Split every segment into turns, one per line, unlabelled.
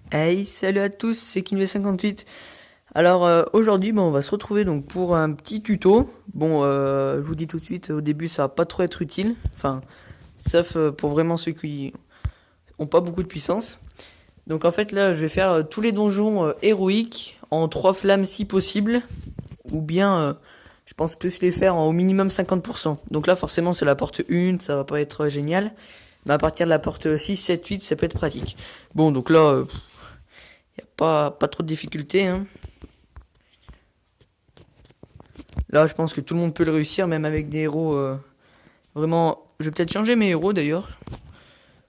Hey, salut à tous, c'est Kinve58. Alors aujourd'hui, on va se retrouver donc pour un petit tuto. Je vous dis tout de suite, au début, ça va pas trop être utile. Enfin, sauf pour vraiment ceux qui ont pas beaucoup de puissance. Donc en fait, là, je vais faire tous les donjons héroïques en 3 flammes si possible. Ou bien, je pense plus les faire au minimum 50%. Donc là, forcément, c'est la porte 1, ça va pas être génial. Mais à partir de la porte 6, 7, 8, ça peut être pratique. Bon, donc là, y a pas trop de difficultés, hein. Là, je pense que tout le monde peut le réussir, même avec des héros vraiment. Je vais peut-être changer mes héros d'ailleurs.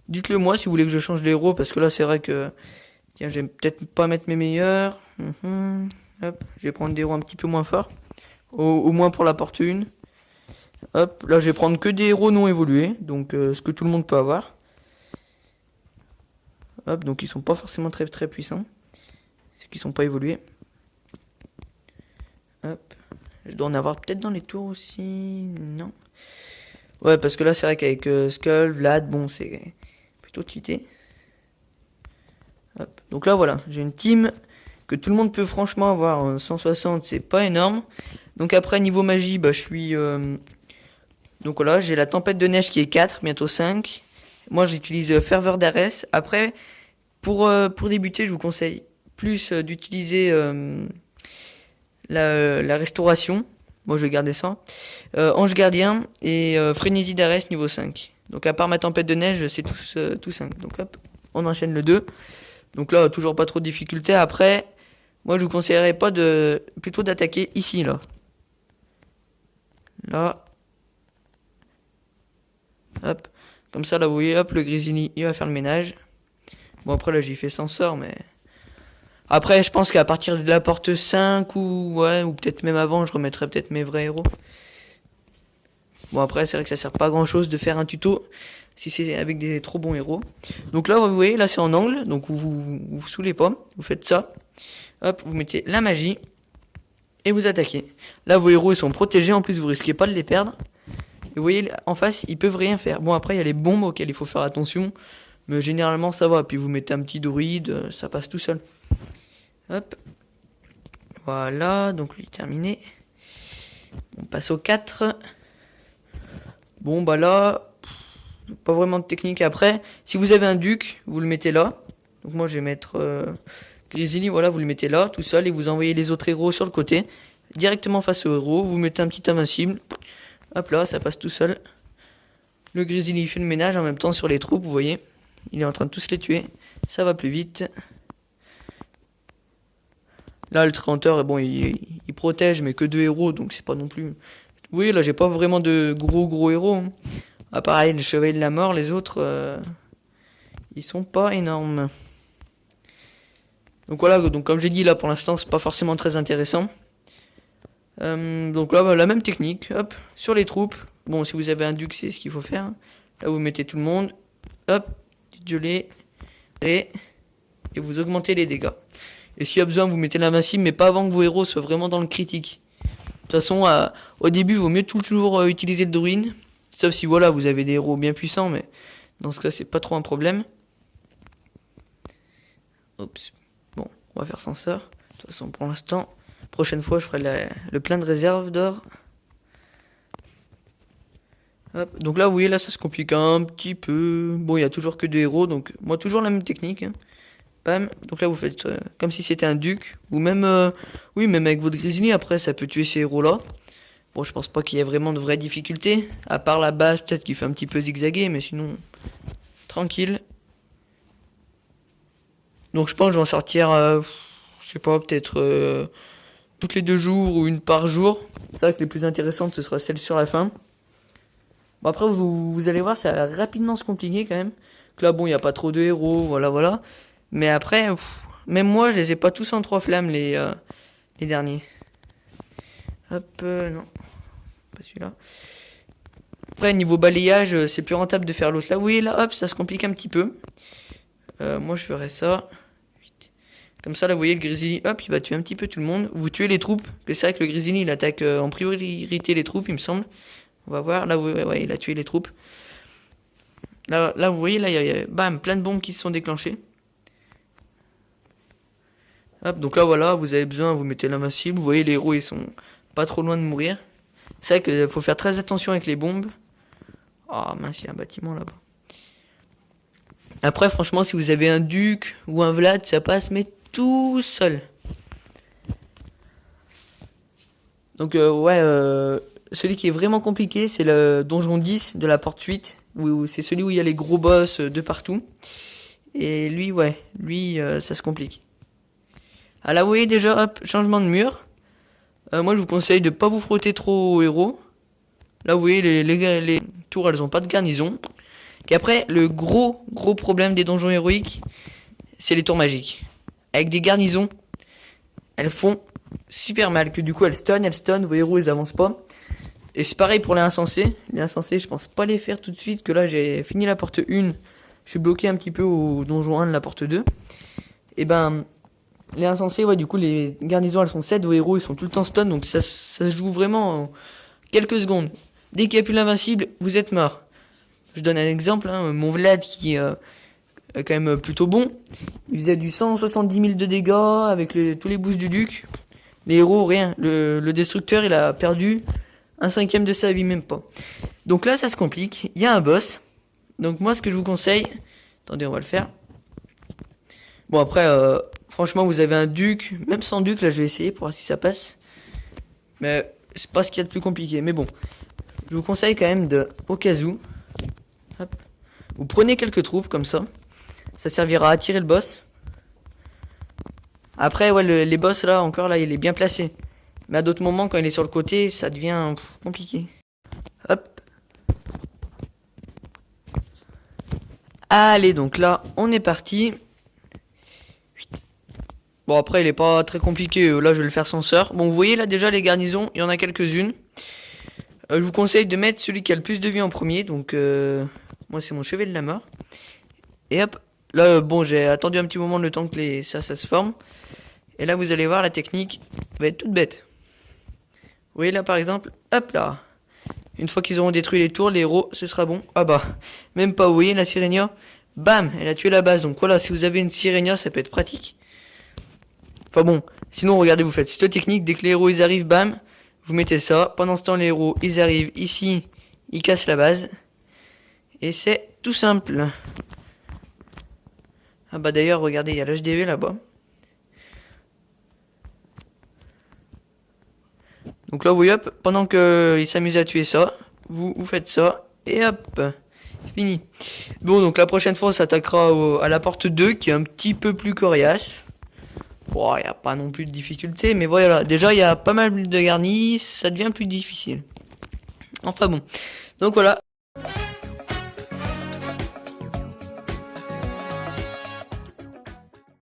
Dites-le moi si vous voulez que je change les héros, parce que là, c'est vrai que. Tiens, je vais peut-être pas mettre mes meilleurs. Hop, je vais prendre des héros un petit peu moins forts. Au moins pour la porte 1. Hop, là, je vais prendre que des héros non évolués, donc ce que tout le monde peut avoir. Hop, donc ils sont pas forcément très très puissants. Ceux qui sont pas évolués. Hop. Je dois en avoir peut-être dans les tours aussi. Non. Ouais, parce que là, c'est vrai qu'avec Skull, Vlad, bon, c'est plutôt cheaté. Hop. Donc là, voilà, j'ai une team que tout le monde peut franchement avoir. 160, c'est pas énorme. Donc après, niveau magie, je suis... Donc voilà, j'ai la tempête de neige qui est 4, bientôt 5. Moi, j'utilise Ferveur d'Arès. Après, pour débuter, je vous conseille plus d'utiliser la restauration. Moi, je vais garder ça. Ange gardien et frénésie d'Arès niveau 5. Donc à part ma tempête de neige, c'est tous 5. Donc hop, on enchaîne le 2. Donc là, toujours pas trop de difficulté. Après, moi je vous conseillerais pas de plutôt d'attaquer ici là. Là, hop. Comme ça là vous voyez, hop, le Grizzly il va faire le ménage. Bon après là j'y fais sans sort mais. Après je pense qu'à partir de la porte 5 ou peut-être même avant, je remettrai peut-être mes vrais héros. Bon après c'est vrai que ça sert pas à grand chose de faire un tuto si c'est avec des trop bons héros. Donc là vous voyez, là c'est en angle, donc vous saoulez pas, vous faites ça. Hop, vous mettez la magie et vous attaquez. Là vos héros ils sont protégés, en plus vous risquez pas de les perdre. Et vous voyez en face ils peuvent rien faire. Bon après il y a les bombes auxquelles il faut faire attention, mais généralement ça va. Puis vous mettez un petit druide, ça passe tout seul. Hop, voilà, donc lui terminé. On passe au 4. Bon là, pas vraiment de technique après. Si vous avez un duc, vous le mettez là. Donc moi je vais mettre Grizzly, voilà, vous le mettez là, tout seul, et vous envoyez les autres héros sur le côté. Directement face au héros, vous mettez un petit invincible. Hop là, ça passe tout seul. Le Grizzly il fait le ménage en même temps sur les troupes, vous voyez. Il est en train de tous les tuer. Ça va plus vite. Là, le Trenteur, bon, il protège, mais que 2 héros, donc c'est pas non plus... Vous voyez, là, j'ai pas vraiment de gros héros, hein. Ah, pareil, le Chevalier de la Mort, les autres, ils sont pas énormes. Donc voilà, donc comme j'ai dit, là, pour l'instant, c'est pas forcément très intéressant. Donc là, la même technique, hop, sur les troupes. Bon, si vous avez un duc, c'est ce qu'il faut faire. Là, vous mettez tout le monde. Hop, gelé. Et vous augmentez les dégâts. Et s'il y a besoin, vous mettez l'invincible, mais pas avant que vos héros soient vraiment dans le critique. De toute façon, au début, il vaut mieux toujours utiliser le druide. Sauf si, voilà, vous avez des héros bien puissants, mais dans ce cas, c'est pas trop un problème. Oups. Bon, on va faire sans ça. De toute façon, pour l'instant, prochaine fois, je ferai le plein de réserves d'or. Hop. Donc là, vous voyez, là, ça se complique un petit peu. Bon, il y a toujours que 2 héros, donc moi, toujours la même technique, hein. Bam. Donc là, vous faites comme si c'était un duc. Ou même, oui, même avec votre Grizzly, après, ça peut tuer ces héros-là. Bon, je pense pas qu'il y ait vraiment de vraies difficultés. À part la base, peut-être qu'il fait un petit peu zigzaguer, mais sinon, tranquille. Donc je pense que je vais en sortir, je sais pas, peut-être toutes les 2 jours ou une par jour. C'est vrai que les plus intéressantes, ce sera celle sur la fin. Bon, après, vous allez voir, ça va rapidement se compliquer quand même. Que là, bon, il n'y a pas trop de héros, voilà. Mais après, même moi, je les ai pas tous en 3 flammes, les derniers. Hop, non, pas celui-là. Après, niveau balayage, c'est plus rentable de faire l'autre là. Oui, là, hop, ça se complique un petit peu. Moi, je ferais ça. Comme ça, là, vous voyez, le Grizzly, hop, il va tuer un petit peu tout le monde. Vous tuez les troupes. C'est vrai que le Grizzly, il attaque en priorité les troupes, il me semble. On va voir. Là, ouais, il a tué les troupes. Là vous voyez, là, il y a bam, plein de bombes qui se sont déclenchées. Hop, donc là voilà, vous avez besoin, vous mettez l'invincible, vous voyez les héros ils sont pas trop loin de mourir. C'est vrai qu'il faut faire très attention avec les bombes. Ah mince, il y a un bâtiment là-bas. Après franchement si vous avez un duc ou un Vlad, ça passe mais tout seul. Donc celui qui est vraiment compliqué, c'est le donjon 10 de la porte 8, où c'est celui où il y a les gros boss de partout. Et lui, ça se complique. Ah là, vous voyez déjà, hop, changement de mur. Moi, je vous conseille de pas vous frotter trop aux héros. Là, vous voyez, les tours, elles ont pas de garnison. Et après, le gros problème des donjons héroïques, c'est les tours magiques. Avec des garnisons, elles font super mal, que du coup, elles stun, vos héros, ils avancent pas. Et c'est pareil pour les insensés. Les insensés, je pense pas les faire tout de suite, que là, j'ai fini la porte 1. Je suis bloqué un petit peu au donjon 1 de la porte 2. Et ben, les insensés, ouais, du coup, les garnisons, elles sont 7, vos héros, ils sont tout le temps stun, donc ça se joue vraiment en quelques secondes. Dès qu'il n'y a plus l'invincible, vous êtes mort. Je donne un exemple, hein, mon Vlad qui est quand même plutôt bon, il faisait du 170 000 de dégâts avec tous les boosts du duc. Les héros, rien. Le destructeur, il a perdu un cinquième de sa vie, même pas. Donc là, ça se complique. Il y a un boss. Donc moi, ce que je vous conseille... Attendez, on va le faire. Bon, après, franchement, vous avez un duc. Même sans duc, là, je vais essayer pour voir si ça passe. Mais c'est pas ce qu'il y a de plus compliqué. Mais bon, je vous conseille quand même de, au cas où, hop, vous prenez quelques troupes comme ça. Ça servira à attirer le boss. Après, ouais, les boss, là, encore, là, il est bien placé. Mais à d'autres moments, quand il est sur le côté, ça devient compliqué. Hop. Allez, donc là, on est parti. Bon, après, il est pas très compliqué. Là, je vais le faire sans sœur. Bon, vous voyez, là, déjà, les garnisons, il y en a quelques-unes. Je vous conseille de mettre celui qui a le plus de vie en premier. Donc, moi, c'est mon chevet de la mort. Et hop. Là, bon, j'ai attendu un petit moment le temps que ça se forme. Et là, vous allez voir, la technique va être toute bête. Vous voyez, là, par exemple, hop là. Une fois qu'ils auront détruit les tours, les héros, ce sera bon. Ah bah, même pas, vous voyez, la Sirenia, bam, elle a tué la base. Donc voilà, si vous avez une Sirenia, ça peut être pratique. Enfin bon, sinon, regardez, vous faites cette technique, dès que les héros, ils arrivent, bam, vous mettez ça. Pendant ce temps, les héros, ils arrivent ici, ils cassent la base. Et c'est tout simple. Ah bah d'ailleurs, regardez, il y a l'HDV là-bas. Donc là, vous voyez, hop, pendant qu'ils s'amusent à tuer ça, vous faites ça, et hop, fini. Bon, donc la prochaine fois, on s'attaquera à la porte 2, qui est un petit peu plus coriace. Bon, il n'y a pas non plus de difficulté, mais voilà, déjà, il y a pas mal de garnis, ça devient plus difficile. Enfin bon, donc voilà.